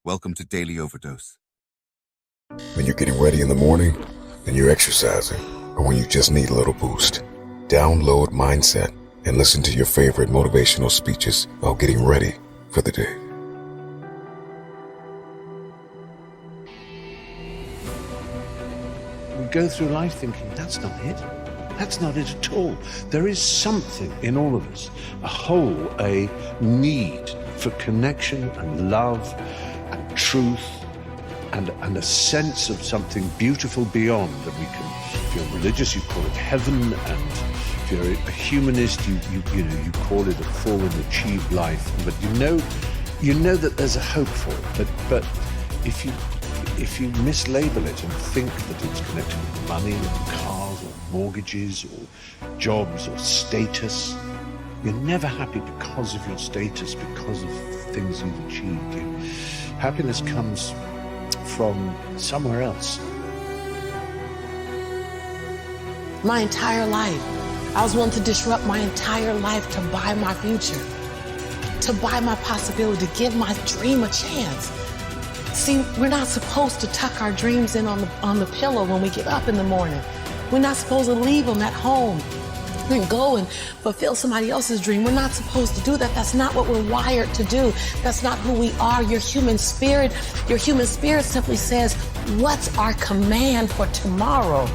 Welcome to Daily Overdose. When you're getting ready in the morning, when you're exercising, or when you just need a little boost, download Mindset and listen to your favorite motivational speeches while getting ready for the day. We go through life thinking, that's not it. That's not it at all. There is something in all of us, a hole, a need for connection and love and truth and a sense of something beautiful beyond that we can, if you're religious, you call it heaven, and if you're a humanist, you call it a full and achieved life. But you know that there's a hope for it. But if you mislabel it and think that it's connected with money or cars or mortgages or jobs or status, you're never happy because of your status, because of things you've achieved. Happiness comes from somewhere else. My entire life, I was willing to disrupt my entire life to buy my future, to buy my possibility, to give my dream a chance. See, we're not supposed to tuck our dreams in on the pillow when we get up in the morning. We're not supposed to leave them at home and go and fulfill somebody else's dream. We're not supposed to do that. That's not what we're wired to do. That's not who we are. Your human spirit simply says, what's our command for tomorrow?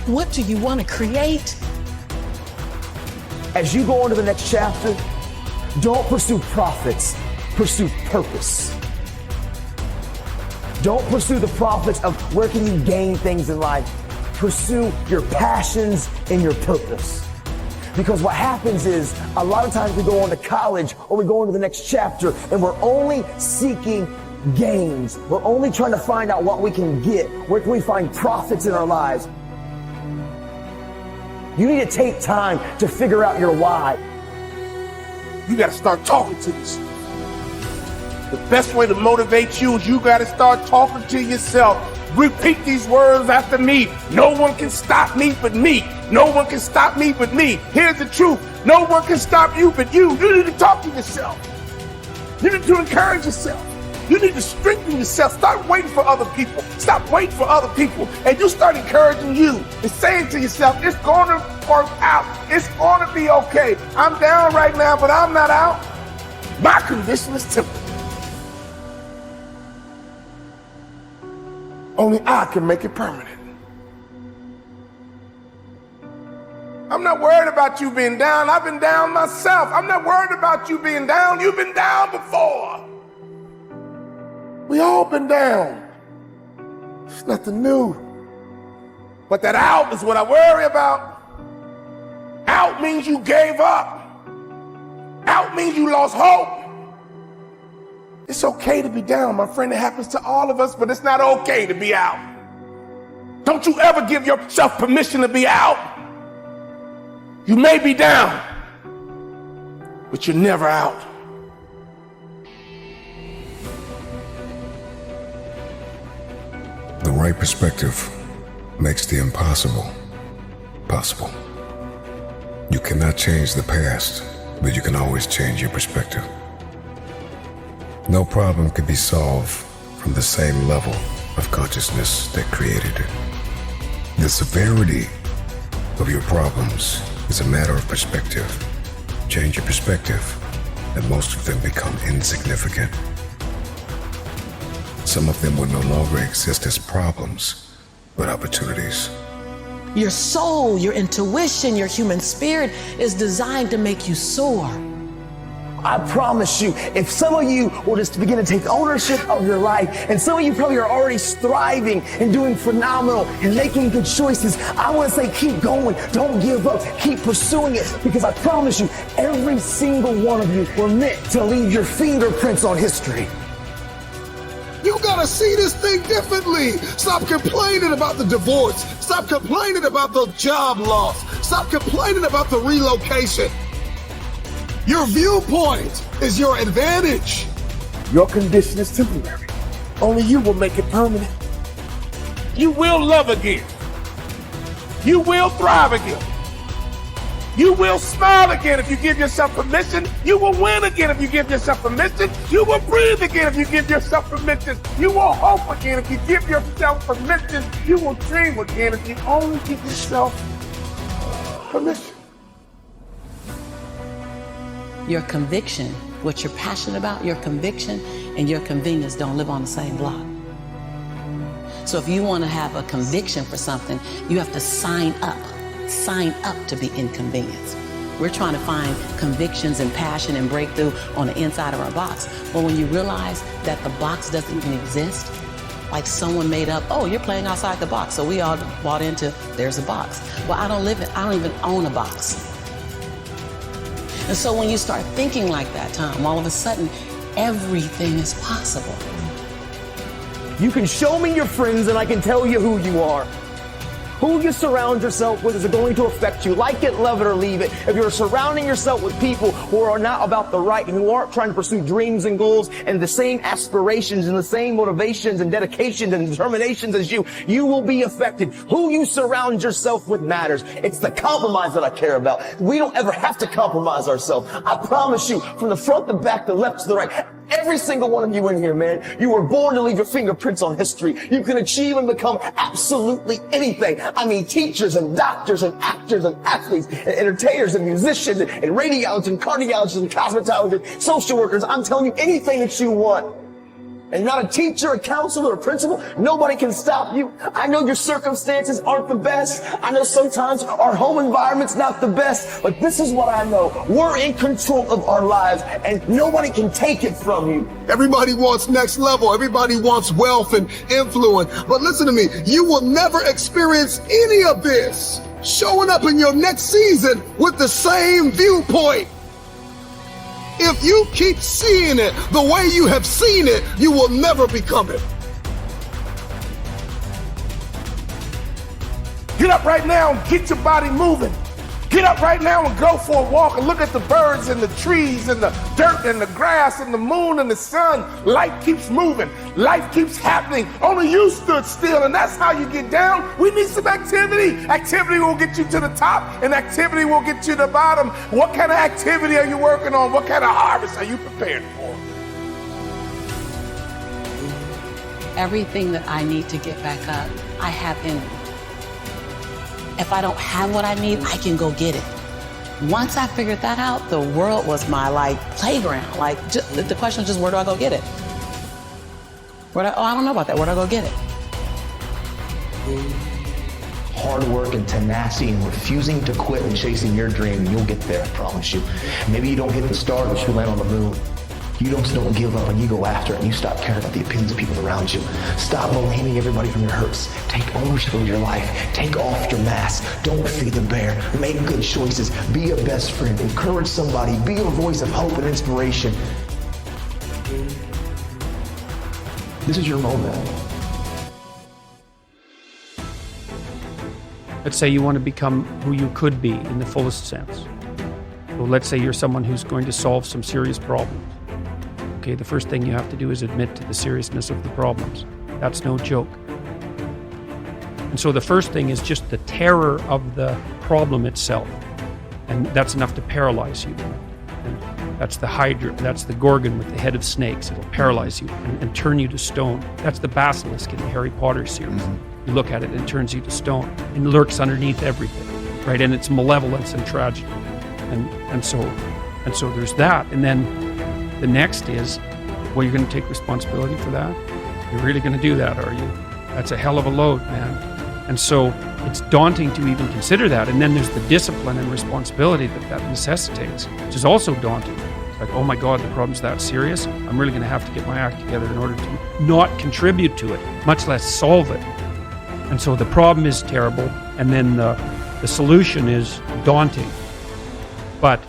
What do you want to create? As you go into the next chapter, don't pursue profits, pursue purpose. Don't pursue the profits of where can you gain things in life. Pursue your passions and your purpose. Because what happens is, a lot of times we go on to college or we go into the next chapter and we're only seeking gains. We're only trying to find out what we can get. Where can we find profits in our lives? You need to take time to figure out your why. You got to start talking to yourself. The best way to motivate you is you got to start talking to yourself. Repeat these words after me. No one can stop me but me. No one can stop me but me. Here's the truth. No one can stop you but you. You need to talk to yourself. You need to encourage yourself. You need to strengthen yourself. Start waiting for other people. Stop waiting for other people. And you start encouraging you and saying to yourself, it's going to work out. It's going to be okay. I'm down right now, but I'm not out. My condition is temporary. Only I can make it permanent. I'm not worried about you being down. I've been down myself. I'm not worried about you being down. You've been down before. We all been down. It's nothing new. But that out is what I worry about. Out means you gave up. Out means you lost hope. It's okay to be down, my friend. It happens to all of us, but it's not okay to be out. Don't you ever give yourself permission to be out. You may be down, but you're never out. The right perspective makes the impossible possible. You cannot change the past, but you can always change your perspective. No problem can be solved from the same level of consciousness that created it. The severity of your problems is a matter of perspective. Change your perspective, and most of them become insignificant. Some of them will no longer exist as problems, but opportunities. Your soul, your intuition, your human spirit is designed to make you soar. I promise you, if some of you will just begin to take ownership of your life, and some of you probably are already striving and doing phenomenal and making good choices, I want to say keep going. Don't give up. Keep pursuing it, because I promise you, every single one of you were meant to leave your fingerprints on history. You gotta see this thing differently. Stop complaining about the divorce. Stop complaining about the job loss. Stop complaining about the relocation. Your viewpoint is your advantage. Your condition is temporary. Only you will make it permanent. You will love again. You will thrive again. You will smile again if you give yourself permission. You will win again if you give yourself permission. You will breathe again if you give yourself permission. You will hope again if you give yourself permission. You will dream again if you only give yourself permission. Your conviction, what you're passionate about, your conviction and your convenience don't live on the same block. So if you want to have a conviction for something, you have to sign up to be inconvenienced. We're trying to find convictions and passion and breakthrough on the inside of our box. But when you realize that the box doesn't even exist, like someone made up, oh, you're playing outside the box. So we all bought into, there's a box. Well, I don't even own a box. And so when you start thinking like that, Tom, all of a sudden, everything is possible. You can show me your friends and I can tell you who you are. Who you surround yourself with is going to affect you. Like it, love it, or leave it. If you're surrounding yourself with people who are not about the right and who aren't trying to pursue dreams and goals and the same aspirations and the same motivations and dedications and determinations as you, you will be affected. Who you surround yourself with matters. It's the compromise that I care about. We don't ever have to compromise ourselves. I promise you, from the front, the back, the left to the right, every single one of you in here, man, you were born to leave your fingerprints on history. You can achieve and become absolutely anything. I mean, teachers and doctors and actors and athletes and entertainers and musicians and radiologists and cardiologists and cosmetologists, social workers. I'm telling you, anything that you want. And you're not a teacher, a counselor, or a principal. Nobody can stop you. I know your circumstances aren't the best. I know sometimes our home environment's not the best. But this is what I know. We're in control of our lives, and nobody can take it from you. Everybody wants next level. Everybody wants wealth and influence. But listen to me. You will never experience any of this showing up in your next season with the same viewpoint. If you keep seeing it the way you have seen it, you will never become it. Get up right now and get your body moving. Get up right now and go for a walk and look at the birds and the trees and the dirt and the grass and the moon and the sun. Life keeps moving. Life keeps happening. Only you stood still, and that's how you get down. We need some activity. Activity will get you to the top, and activity will get you to the bottom. What kind of activity are you working on? What kind of harvest are you prepared for? Everything that I need to get back up, I have in me. If I don't have what I need, I can go get it. Once I figured that out, the world was my playground. The question is just, where do I go get it? I don't know about that. Where do I go get it? Hard work and tenacity and refusing to quit and chasing your dream, and you'll get there, I promise you. Maybe you don't hit the stars, but you land on the moon. You don't give up and you go after it, and you stop caring about the opinions of people around you. Stop blaming everybody from your hurts. Take ownership of your life. Take off your mask. Don't feed the bear. Make good choices. Be a best friend. Encourage somebody. Be a voice of hope and inspiration. This is your moment. Let's say you want to become who you could be in the fullest sense. So let's say you're someone who's going to solve some serious problems. Okay, the first thing you have to do is admit to the seriousness of the problems. That's no joke. And so the first thing is just the terror of the problem itself. And that's enough to paralyze you. And that's the Hydra, that's the Gorgon with the head of snakes. It'll paralyze you and turn you to stone. That's the basilisk in the Harry Potter series. Mm-hmm. You look at it and it turns you to stone. And lurks underneath everything, right? And it's malevolence and tragedy. And so there's that. And then the next is, well, you're going to take responsibility for that? You're really going to do that, are you? That's a hell of a load, man. And so it's daunting to even consider that. And then there's the discipline and responsibility that necessitates, which is also daunting. It's like, oh my God, the problem's that serious? I'm really going to have to get my act together in order to not contribute to it, much less solve it. And so the problem is terrible, and then the solution is daunting. But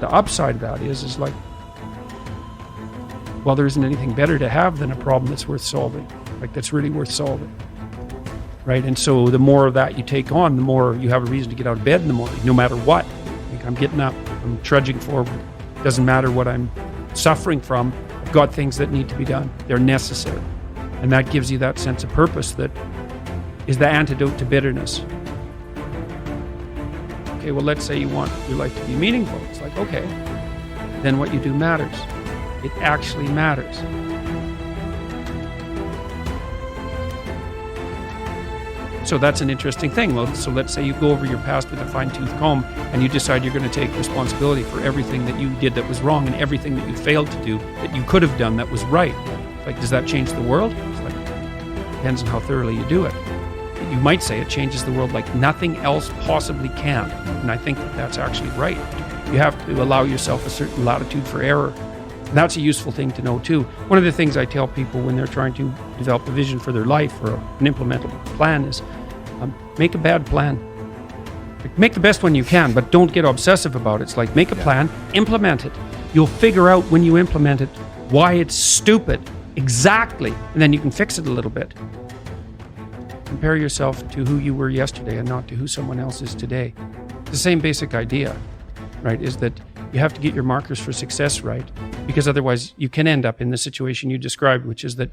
the upside of that is like, well, there isn't anything better to have than a problem that's worth solving, that's really worth solving, right? And so the more of that you take on, the more you have a reason to get out of bed in the morning, no matter what. I'm getting up, I'm trudging forward. Doesn't matter what I'm suffering from. I've got things that need to be done. They're necessary. And that gives you that sense of purpose that is the antidote to bitterness. okay, well, let's say you want your life to be meaningful. It's like, okay, then what you do matters. It actually matters. So that's an interesting thing. Well, so let's say you go over your past with a fine-tooth comb and you decide you're going to take responsibility for everything that you did that was wrong and everything that you failed to do that you could have done that was right. Like, does that change the world? It's like, depends on how thoroughly you do it. You might say it changes the world like nothing else possibly can. And I think that that's actually right. You have to allow yourself a certain latitude for error. And that's a useful thing to know too. One of the things I tell people when they're trying to develop a vision for their life or an implementable plan is make a bad plan. Make the best one you can, but don't get obsessive about it. It's like, make a plan, implement it. You'll figure out when you implement it why it's stupid. Exactly. And then you can fix it a little bit. Compare yourself to who you were yesterday and not to who someone else is today. It's the same basic idea, right? Is that you have to get your markers for success right, because otherwise you can end up in the situation you described, which is that,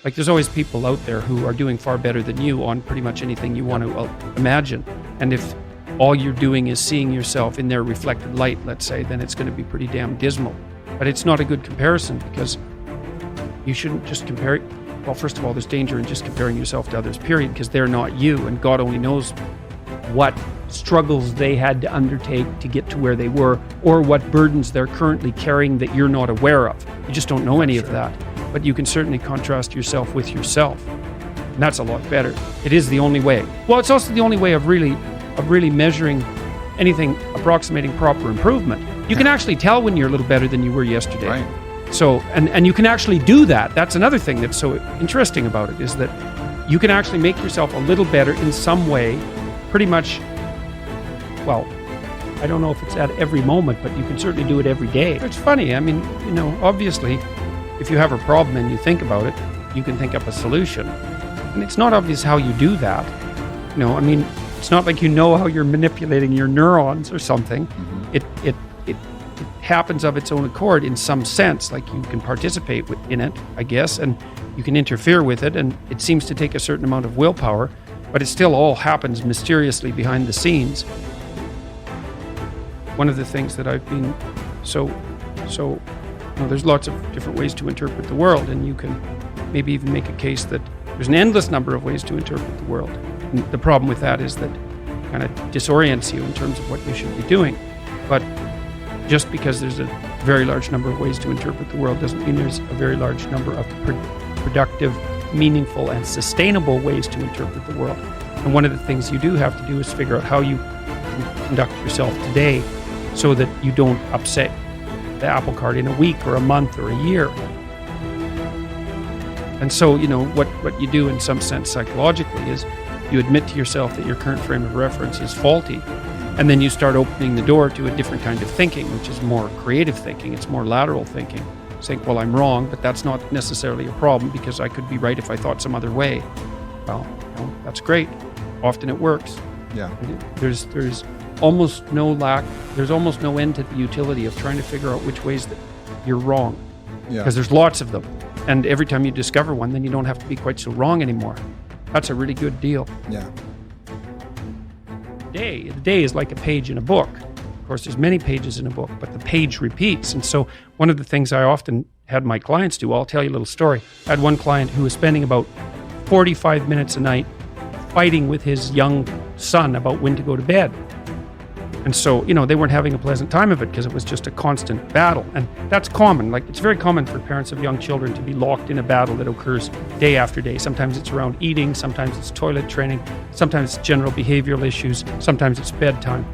like, there's always people out there who are doing far better than you on pretty much anything you want to imagine. And if all you're doing is seeing yourself in their reflected light, let's say, then it's going to be pretty damn dismal. But it's not a good comparison, because you shouldn't just compare. Well, first of all, there's danger in just comparing yourself to others, period, because they're not you, and God only knows what struggles they had to undertake to get to where they were, or what burdens they're currently carrying that you're not aware of. You just don't know any of that. But you can certainly contrast yourself with yourself. And that's a lot better. It is the only way. Well, it's also the only way of really measuring anything approximating proper improvement. You can actually tell when you're a little better than you were yesterday. Right. So, and you can actually do that. That's another thing that's so interesting about it, is that you can actually make yourself a little better in some way, pretty much, well, I don't know if it's at every moment, but you can certainly do it every day. It's funny. I mean, obviously, if you have a problem and you think about it, you can think up a solution. And it's not obvious how you do that. I mean, it's not like how you're manipulating your neurons or something. Mm-hmm. It happens of its own accord in some sense. Like, you can participate in it, I guess, and you can interfere with it, and it seems to take a certain amount of willpower, but it still all happens mysteriously behind the scenes. One of the things that I've been there's lots of different ways to interpret the world, and you can maybe even make a case that there's an endless number of ways to interpret the world. And the problem with that is that it kind of disorients you in terms of what you should be doing. But just because there's a very large number of ways to interpret the world doesn't mean there's a very large number of productive, meaningful, and sustainable ways to interpret the world. And one of the things you do have to do is figure out how you conduct yourself today so that you don't upset the apple cart in a week or a month or a year. And so, what you do in some sense psychologically is you admit to yourself that your current frame of reference is faulty, and then you start opening the door to a different kind of thinking, which is more creative thinking. It's more lateral thinking. Saying, well, I'm wrong, but that's not necessarily a problem, because I could be right if I thought some other way. Well, that's great. Often it works. Yeah. There's almost no end to the utility of trying to figure out which ways that you're wrong. Yeah. Because there's lots of them. And every time you discover one, then you don't have to be quite so wrong anymore. That's a really good deal. Yeah. The day is like a page in a book. Of course, there's many pages in a book, but the page repeats. And so one of the things I often had my clients do, I'll tell you a little story. I had one client who was spending about 45 minutes a night fighting with his young son about when to go to bed. And so, they weren't having a pleasant time of it because it was just a constant battle. And that's common. Like, it's very common for parents of young children to be locked in a battle that occurs day after day. Sometimes it's around eating, sometimes it's toilet training, sometimes it's general behavioral issues, sometimes it's bedtime.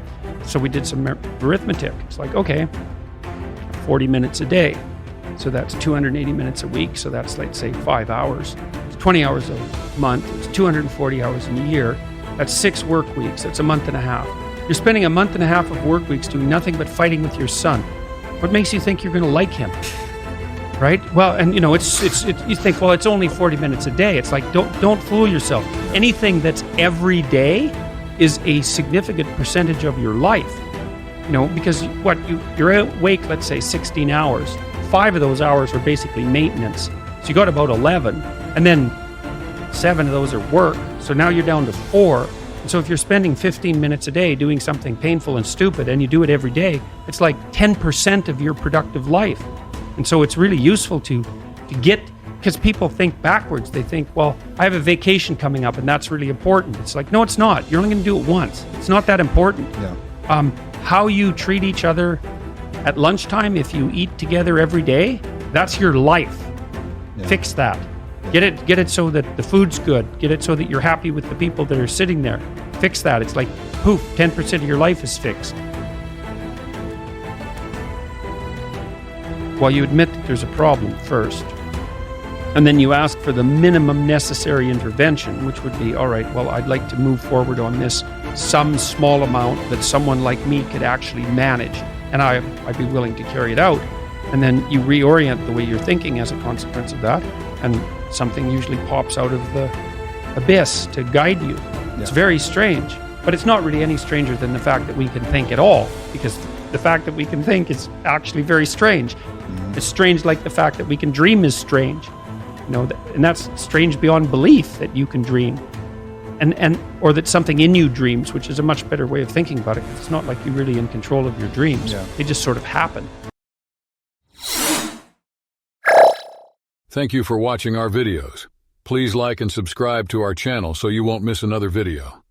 So we did some arithmetic. It's like, okay, 40 minutes a day. So that's 280 minutes a week. So that's, let's say, 5 hours. It's 20 hours a month. It's 240 hours in a year. That's 6 work weeks. That's a month and a half. You're spending a month and a half of work weeks doing nothing but fighting with your son. What makes you think you're going to like him? Right? Well, and you think, well, it's only 40 minutes a day. It's like, don't fool yourself. Anything that's every day is a significant percentage of your life. Because you're awake, let's say 16 hours. 5 of those hours are basically maintenance. So you got about 11, and then 7 of those are work. So now you're down to 4. And so if you're spending 15 minutes a day doing something painful and stupid and you do it every day, it's like 10% of your productive life. And so it's really useful to get, because people think backwards. They think, well, I have a vacation coming up and that's really important. It's like, no, it's not. You're only going to do it once. It's not that important. Yeah. How you treat each other at lunchtime, if you eat together every day, that's your life. Yeah. Fix that. Get it so that the food's good. Get it so that you're happy with the people that are sitting there. Fix that. It's like, poof, 10% of your life is fixed. Well, you admit that there's a problem first. And then you ask for the minimum necessary intervention, which would be, all right, well, I'd like to move forward on this, some small amount that someone like me could actually manage. And I'd be willing to carry it out. And then you reorient the way you're thinking as a consequence of that. And something usually pops out of the abyss to guide you. Yeah. It's very strange, but it's not really any stranger than the fact that we can think at all, because the fact that we can think is actually very strange. Mm-hmm. It's strange like the fact that we can dream is strange. You know, and that's strange beyond belief that you can dream. Or that something in you dreams, which is a much better way of thinking about it. It's not like you're really in control of your dreams. Yeah. They just sort of happen. Thank you for watching our videos. Please like and subscribe to our channel so you won't miss another video.